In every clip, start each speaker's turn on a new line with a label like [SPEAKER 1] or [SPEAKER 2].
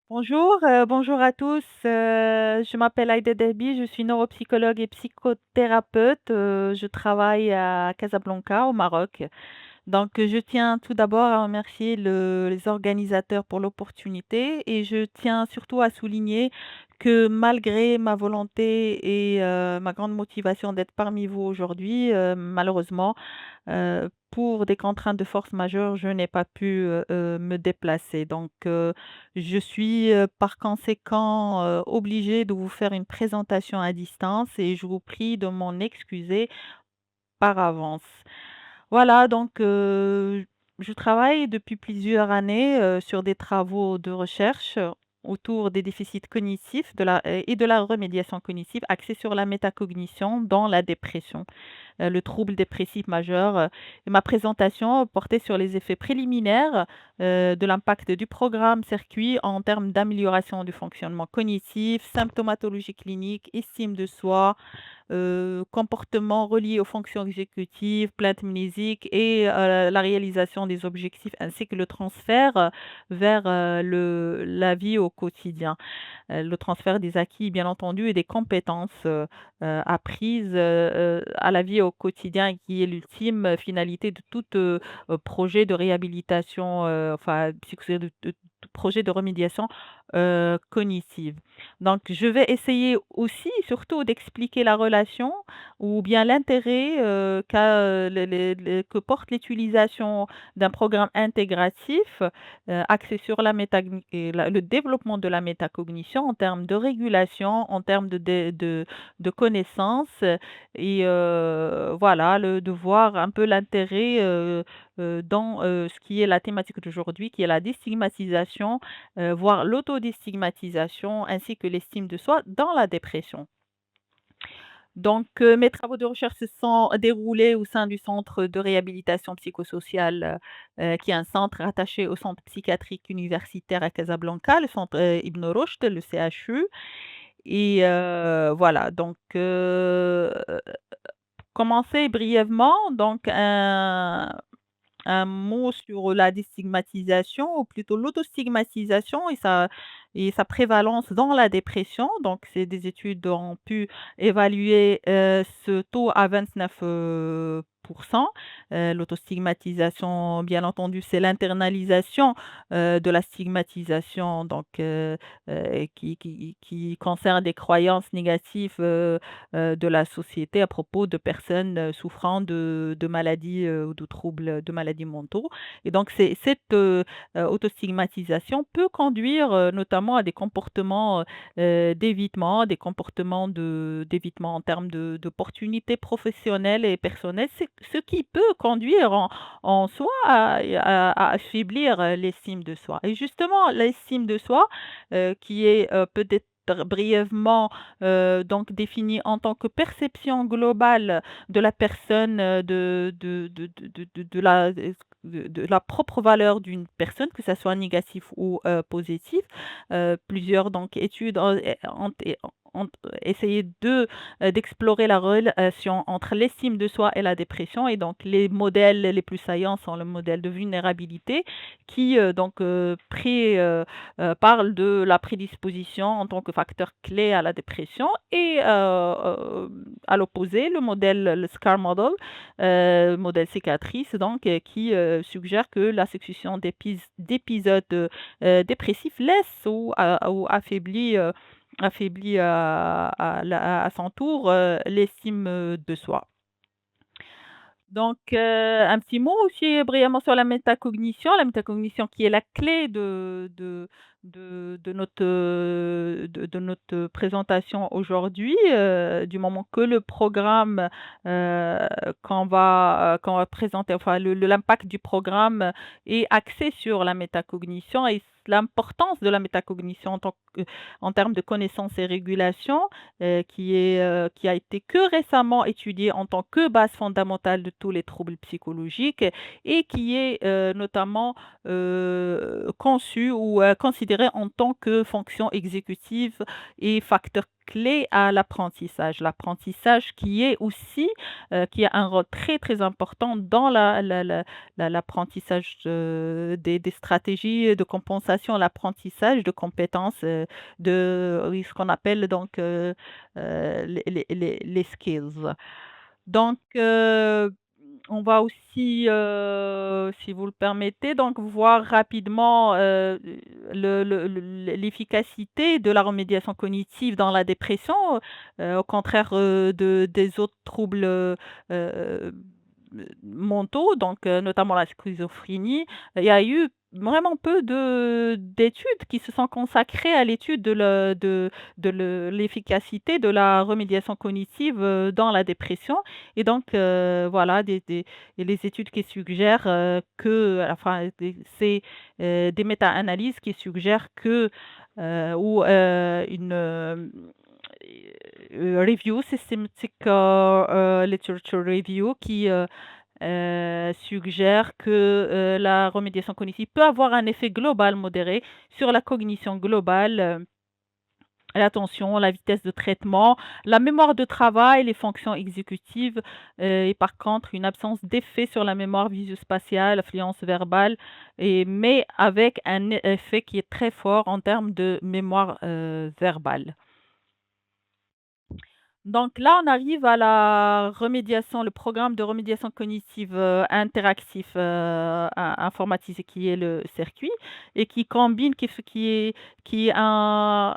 [SPEAKER 1] Bonjour à tous. Je m'appelle Aïda Derbi, je suis neuropsychologue et psychothérapeute. Je travaille à Casablanca, au Maroc. Donc, je tiens tout d'abord à remercier les organisateurs pour l'opportunité et je tiens surtout à souligner que malgré ma volonté et ma grande motivation d'être parmi vous aujourd'hui, malheureusement, pour des contraintes de force majeure, je n'ai pas pu, me déplacer. Donc, je suis, par conséquent, obligée de vous faire une présentation à distance et je vous prie de m'en excuser par avance. Voilà, donc, je travaille depuis plusieurs années, sur des travaux de recherche autour des déficits cognitifs et de la remédiation cognitive axée sur la métacognition dans la dépression, le trouble dépressif majeur. Ma présentation portait sur les effets préliminaires, de l'impact du programme Circuit en termes d'amélioration du fonctionnement cognitif, symptomatologie clinique, estime de soi, comportements reliés aux fonctions exécutives, plaintes mnésiques et la réalisation des objectifs ainsi que le transfert, vers, la vie au quotidien. Le transfert des acquis bien entendu et des compétences, apprises, à la vie au quotidien qui est l'ultime finalité de tout, projet de réhabilitation, enfin de tout projet de remédiation, cognitive. Donc je vais essayer aussi surtout d'expliquer la relation ou bien l'intérêt, que porte l'utilisation d'un programme intégratif, axé sur la métagni et la le développement de la métacognition en termes de régulation, en termes de connaissances, et voilà, de voir un peu l'intérêt, dans, ce qui est la thématique d'aujourd'hui, qui est la déstigmatisation, voire l'autodéstigmatisation ainsi que l'estime de soi dans la dépression. Donc, mes travaux de recherche se sont déroulés au sein du centre de réhabilitation psychosociale, qui est un centre rattaché au centre psychiatrique universitaire à Casablanca, le centre, Ibn Rushd, le CHU. Et voilà, donc, commencer brièvement, donc un mot sur la déstigmatisation ou plutôt l'autostigmatisation et sa prévalence dans la dépression. Donc c'est des études ont pu évaluer, ce taux à 29 l'autostigmatisation, bien entendu, c'est l'internalisation, de la stigmatisation, donc qui concerne des croyances négatives, de la société à propos de personnes, souffrant de maladies, ou de troubles, de maladies mentaux. Et donc cette, autostigmatisation peut conduire, notamment à des comportements, d'évitement, des comportements d'évitement en termes d'opportunités professionnelles et personnelles, ce qui peut conduire en soi à affaiblir, l'estime de soi. Et justement, l'estime de soi, qui est, peut-être brièvement, donc défini en tant que perception globale de la personne, de la propre valeur d'une personne, que ça soit négatif ou, positif. Plusieurs donc études ont essayé d'explorer la relation entre l'estime de soi et la dépression et donc les modèles les plus saillants sont le modèle de vulnérabilité qui, donc, parle de la prédisposition en tant que facteur clé à la dépression et à l'opposé, le modèle, le SCAR model, modèle cicatrice donc, qui, suggère que la succession d'épisodes, dépressifs laisse ou affaiblit à son tour, l'estime, de soi. Donc, un petit mot aussi brièvement sur la métacognition. La métacognition qui est la clé de notre présentation aujourd'hui, du moment que le programme, heu, qu'on va présenter, enfin l'impact du programme est axé sur la métacognition et l'importance de la métacognition en termes de connaissance et régulation, qui a été que récemment étudié en tant que base fondamentale de tous les troubles psychologiques et qui est, notamment, conçu ou, considéré en tant que fonction exécutive et facteur clé à l'apprentissage. L'apprentissage qui est aussi, qui a un rôle très, très important dans l'apprentissage, des stratégies de compensation, l'apprentissage de compétences, oui, ce qu'on appelle donc, les skills. Donc, on va aussi, si vous le permettez, donc voir rapidement, l'efficacité de la remédiation cognitive dans la dépression, au contraire, des autres troubles, mentaux, donc notamment la schizophrénie. Il y a eu vraiment peu d'études qui se sont consacrées à l'étude l'efficacité de la remédiation cognitive, dans la dépression et donc voilà et les études qui suggèrent, enfin c'est, des méta-analyses qui suggèrent que, ou review, systematic, literature review qui, suggère que, la remédiation cognitive peut avoir un effet global modéré sur la cognition globale, l'attention, la vitesse de traitement, la mémoire de travail, les fonctions exécutives, et par contre une absence d'effet sur la mémoire visuospatiale, la fluence verbale mais avec un effet qui est très fort en termes de mémoire, verbale. Donc là, on arrive à la remédiation, le programme de remédiation cognitive, interactif, informatisé qui est le circuit et qui combine qui est un,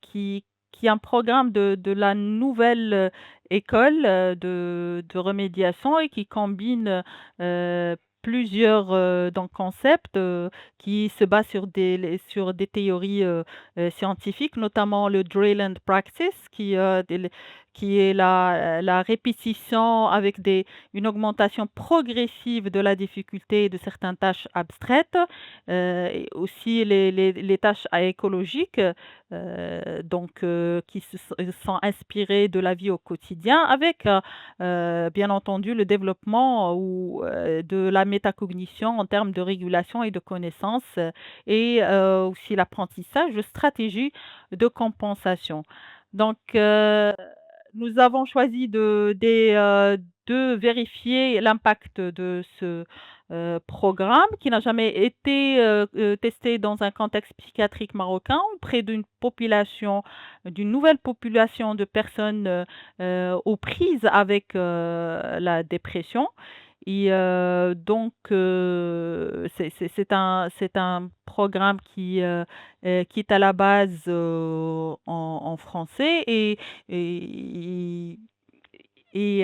[SPEAKER 1] qui est un programme de la nouvelle, école, de remédiation et qui combine, plusieurs, donc concepts, qui se basent sur des théories, scientifiques, notamment le drill and practice qui est la répétition avec une augmentation progressive de la difficulté de certaines tâches abstraites, et aussi les tâches écologiques, donc qui sont inspirées de la vie au quotidien avec, bien entendu le développement de la métacognition en termes de régulation et de connaissance, et aussi l'apprentissage de stratégies de compensation. Donc, nous avons choisi de vérifier l'impact de ce, programme qui n'a jamais été, testé dans un contexte psychiatrique marocain auprès d'une nouvelle population de personnes, aux prises avec, la dépression et donc c'est un programme qui est à la base, en français et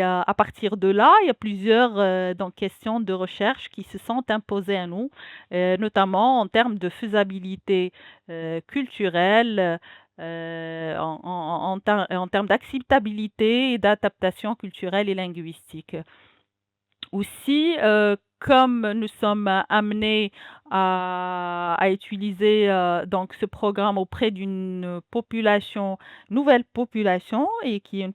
[SPEAKER 1] à partir de là, il y a plusieurs, donc questions de recherche qui se sont imposées à nous, notamment en termes de faisabilité, culturelle, en termes d'acceptabilité et d'adaptation culturelle et linguistique. Aussi, comme nous sommes amenés à utiliser, donc ce programme auprès d'une population nouvelle population et qui est une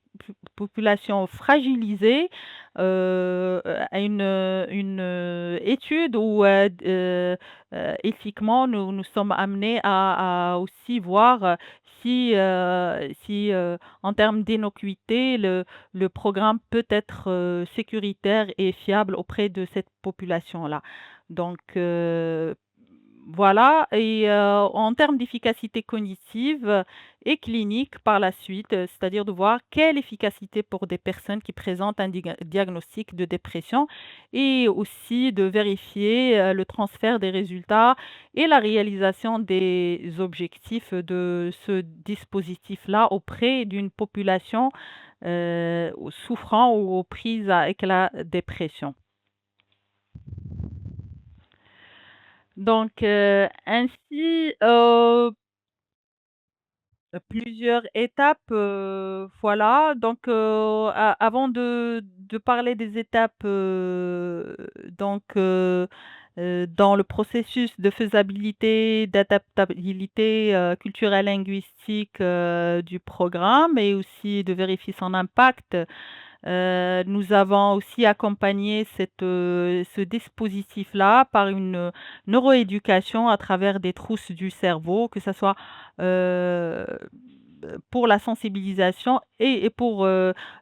[SPEAKER 1] population fragilisée, à une étude où, éthiquement nous sommes amenés à aussi voir, si, en termes d'innocuité, le programme peut être, sécuritaire et fiable auprès de cette population-là. Donc, voilà et en termes d'efficacité cognitive, et clinique par la suite, c'est-à-dire de voir quelle efficacité pour des personnes qui présentent un diagnostic de dépression et aussi de vérifier, le transfert des résultats et la réalisation des objectifs de ce dispositif-là auprès d'une population, souffrant ou aux prises avec la dépression. Donc, ainsi, plusieurs étapes, voilà. Donc, avant de parler des étapes, donc, dans le processus de faisabilité, d'adaptabilité, culturelle linguistique, du programme et aussi de vérifier son impact. Nous avons aussi accompagné ce dispositif-là par une, neuroéducation à travers des trousses du cerveau, que ça soit, heu, pour la sensibilisation et pour,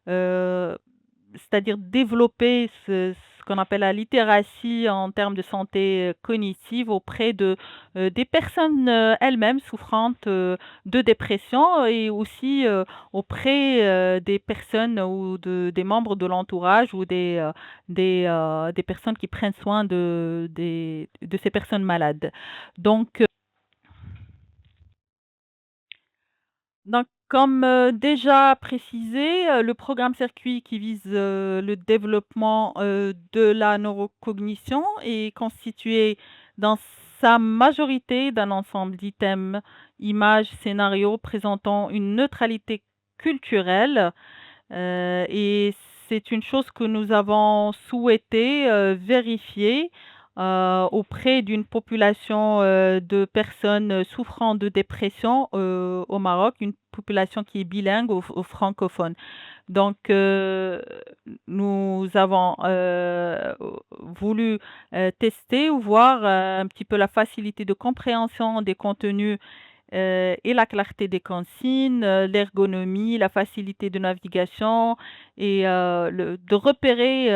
[SPEAKER 1] c'est-à-dire développer ce qu'on appelle la littératie en termes de santé, cognitive auprès des personnes, elles-mêmes souffrantes, de dépression et aussi, auprès, des personnes ou des membres de l'entourage ou des personnes qui prennent soin de ces personnes malades. Donc comme, déjà précisé, le programme Circuit qui vise, le développement, de la neurocognition est constitué dans sa majorité d'un ensemble d'items, images, scénarios présentant une neutralité culturelle. Et c'est une chose que nous avons souhaité, vérifier, auprès d'une population, de personnes souffrant de dépression, au Maroc, une population qui est bilingue au francophone. Donc, nous avons, voulu, tester ou voir, un petit peu la facilité de compréhension des contenus et la clarté des consignes, l'ergonomie, la facilité de navigation et de repérer,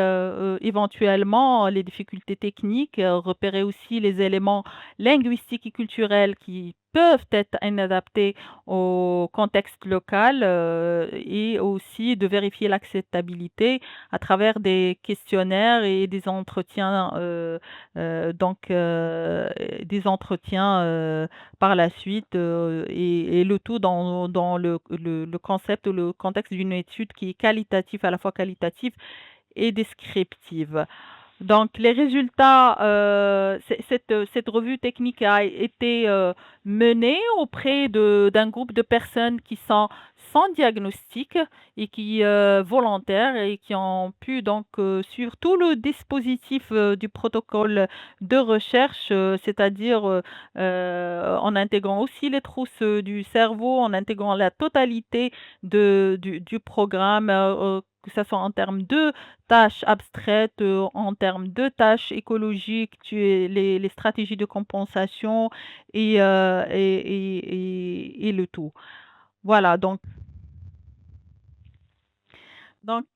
[SPEAKER 1] éventuellement les difficultés techniques, repérer aussi les éléments linguistiques et culturels qui peuvent être inadaptés au contexte local, et aussi de vérifier l'acceptabilité à travers des questionnaires et des entretiens, des entretiens, par la suite, et le tout dans le concept ou le contexte d'une étude qui est qualitative, à la fois qualitative et descriptive. Donc les résultats, cette revue technique a été, menée auprès d'un groupe de personnes qui sont sans diagnostic et qui, volontaires et qui ont pu donc, suivre tout le dispositif, du protocole de recherche, c'est-à-dire, en intégrant aussi les trousses, du cerveau, en intégrant la totalité du programme, que ça soit en termes de tâches abstraites, en termes de tâches écologiques, les stratégies de compensation et le tout. Voilà donc,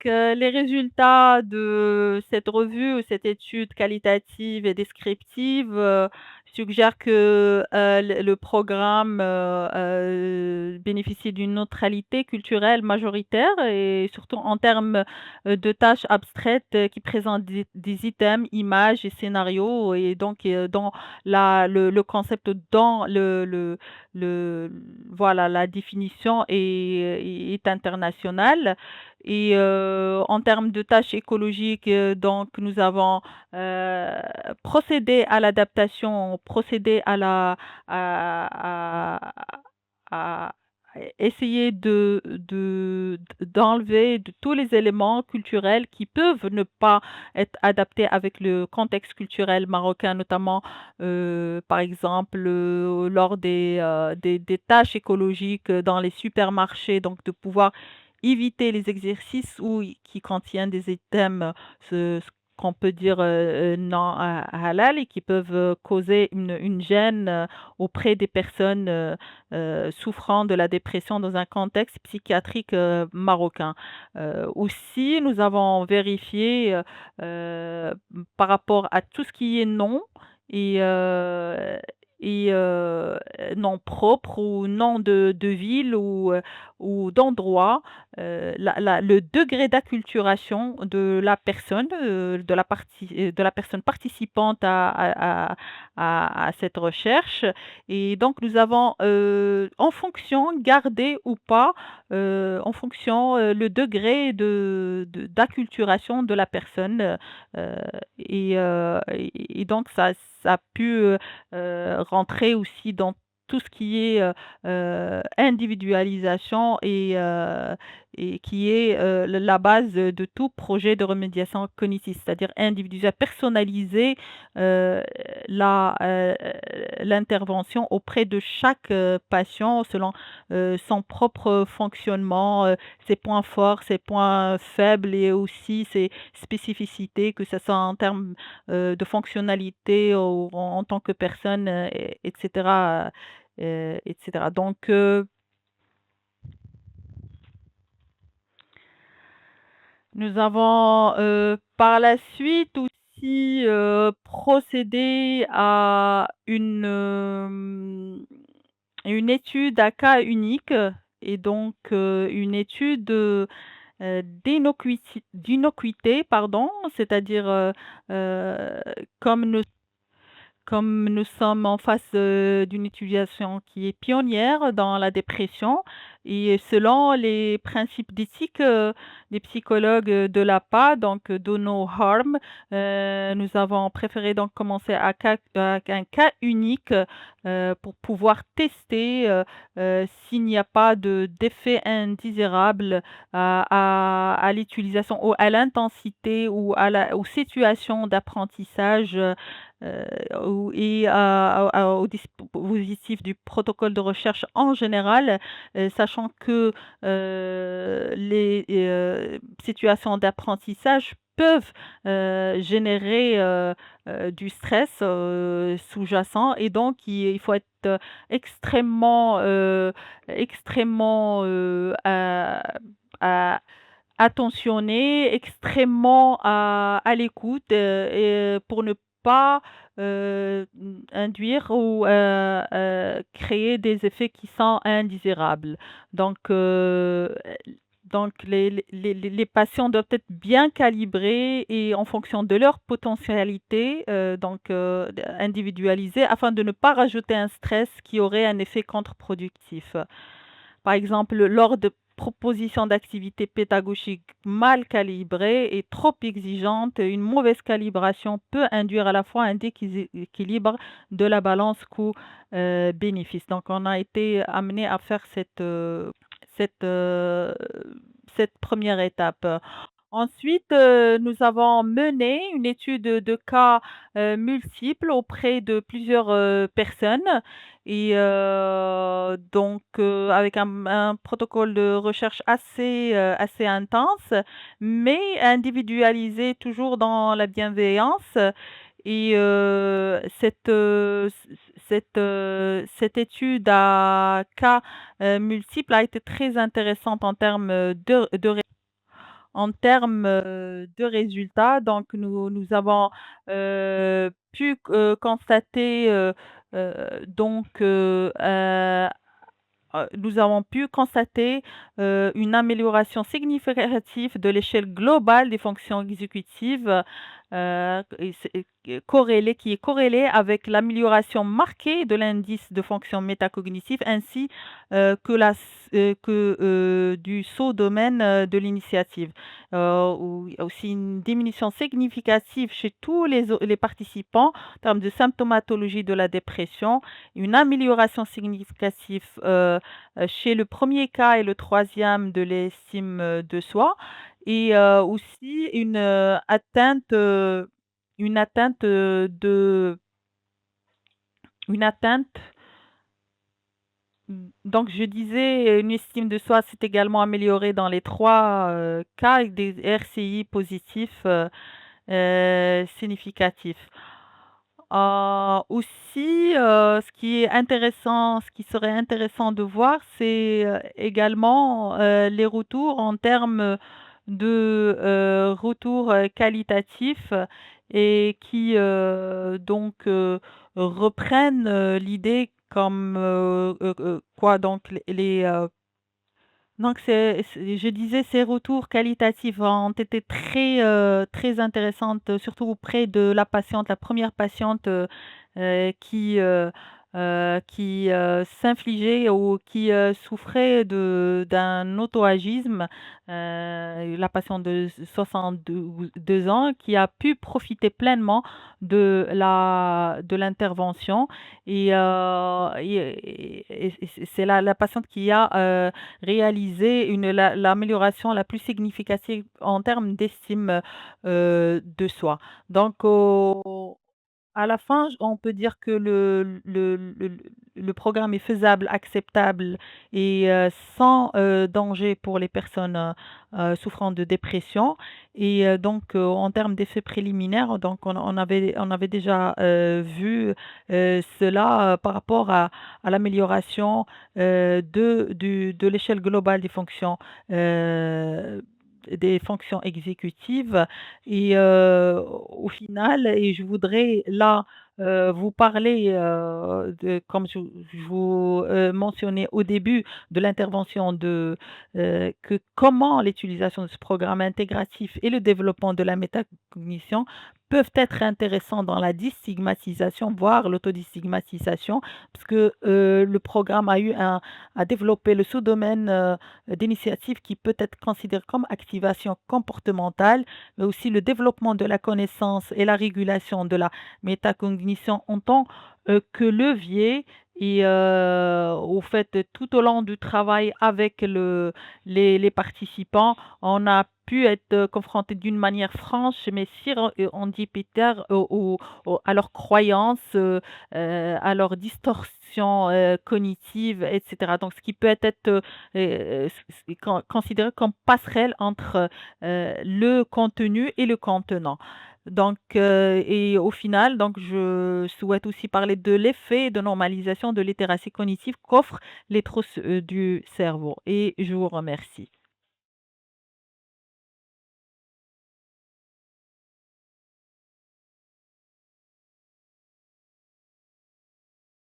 [SPEAKER 1] les résultats de cette revue ou cette étude qualitative et descriptive, suggèrent que, le programme, bénéficie d'une neutralité culturelle majoritaire et surtout en termes, de tâches abstraites, qui présentent des items, images et scénarios et donc, dont le concept dans le voilà, la définition est internationale. Et en termes de tâches écologiques, donc nous avons, heu, procédé à l'adaptation, procédé à à essayer d'enlever de tous les éléments culturels qui peuvent ne pas être adaptés avec le contexte culturel marocain, notamment, par exemple, lors des tâches écologiques, dans les supermarchés, donc de pouvoir éviter les exercices qui contiennent des items, ce qu'on peut dire, non halal et qui peuvent, causer une gêne, auprès des personnes, souffrant de la dépression dans un contexte psychiatrique, marocain. Aussi, nous avons vérifié, par rapport à tout ce qui est nom et heu nom propre ou nom de ville ou d'endroit, le degré d'acculturation de la personne, de la personne participante à cette recherche et donc nous avons, en fonction, gardé ou pas, en fonction, le degré d'acculturation de la personne, et donc ça a pu, rentrer aussi dans tout ce qui est, individualisation et qui est, la base de tout projet de remédiation cognitive, c'est-à-dire individualiser, personnaliser, heu, l'intervention auprès de chaque, patient selon, son propre fonctionnement, ses points forts, ses points faibles et aussi ses spécificités, que ce soit en termes, de fonctionnalité ou en tant que personne, et cetera, et cetera. Donc Nous avons, par la suite aussi, procédé à une étude à cas unique et donc une étude, d'innocuité, pardon, c'est-à-dire, heu, comme nous comme nous sommes en face, d'une utilisation qui est pionnière dans la dépression et selon les principes d'éthique, des psychologues, de l'APA, donc Do No Harm, nous avons préféré donc commencer à un cas unique, pour pouvoir tester, s'il n'y a pas d'effet indésirable à l'utilisation ou à l'intensité ou à la aux situations d'apprentissage, ou au dispositif du protocole de recherche en général, sachant que, les situations d'apprentissage peuvent, générer, du stress, sous-jacent et donc il faut être, extrêmement, extrêmement, à attentionné, extrêmement à l'écoute, et pour ne pas, induire ou, créer des effets qui sont indésirables. Donc, les patients doivent être bien calibrés et en fonction de leur potentialité, individualisée afin de ne pas rajouter un stress qui aurait un effet contre-productif. Par exemple, lors de propositions d'activités pédagogiques mal calibrées et trop exigeantes, une mauvaise calibration peut induire à la fois un déséquilibre de la balance coût-bénéfice. Donc, on a été amené à faire cette, heu, cette première étape. Ensuite, nous avons mené une étude de cas, multiples auprès de plusieurs, personnes et avec un protocole de recherche assez intense, mais individualisé toujours dans la bienveillance et cette étude à cas, multiples a été très intéressante en termes de résultats. Donc nous avons, pu, constater, nous avons pu constater, une amélioration significative de l'échelle globale des fonctions exécutives, et qui est corrélée avec l'amélioration marquée de l'indice de fonction métacognitive ainsi, du sous-domaine, de l'initiative. Où il y a aussi une diminution significative chez tous les participants en termes de symptomatologie de la dépression, une amélioration significative, chez le premier cas et le troisième de l'estime, de soi et aussi une atteinte, une atteinte donc je disais, une estime de soi s'est également améliorée dans les 3 cas avec des RCI positifs, significatifs. Aussi, ce qui serait intéressant de voir, c'est, également, les retours en termes, de, retours, qualitatifs et qui, reprennent, l'idée comme, quoi donc je disais ces retours qualitatifs ont été très intéressantes, surtout auprès de la première patiente, qui, s'infligeait ou qui, souffrait d'un auto-agisme, la patiente de 62 ans qui a pu profiter pleinement de l'intervention et c'est la patiente qui a, réaliser l'amélioration la plus significative en termes d'estime, de soi. Donc à la fin, on peut dire que le programme est faisable, acceptable et sans, danger pour les personnes, souffrant de dépression et en termes d'effets préliminaires, donc on avait déjà, vu, cela, par rapport à l'amélioration, de l'échelle globale des fonctions, heu des fonctions exécutives et au final et je voudrais là, vous parler, de comme je vous, mentionnais au début de l'intervention que comment l'utilisation de ce programme intégratif et le développement de la métacognition peuvent être intéressants dans la déstigmatisation, voire l'autodestigmatisation, parce que, le programme a développé le sous-domaine, d'initiative qui peut être considéré comme activation comportementale, mais aussi le développement de la connaissance et la régulation de la métacognition en tant, que levier et au fait, tout au long du travail avec les participants, on a pu être, confrontés d'une manière franche mais sérendipitaire à leurs croyances, à leurs distorsions, cognitives et cetera. Donc ce qui peut être, c'est considéré comme passerelle entre, le contenu et le contenant. Donc et au final, donc je souhaite aussi parler de l'effet de normalisation de littératie cognitive qu'offrent les trousses, du cerveau et je vous remercie.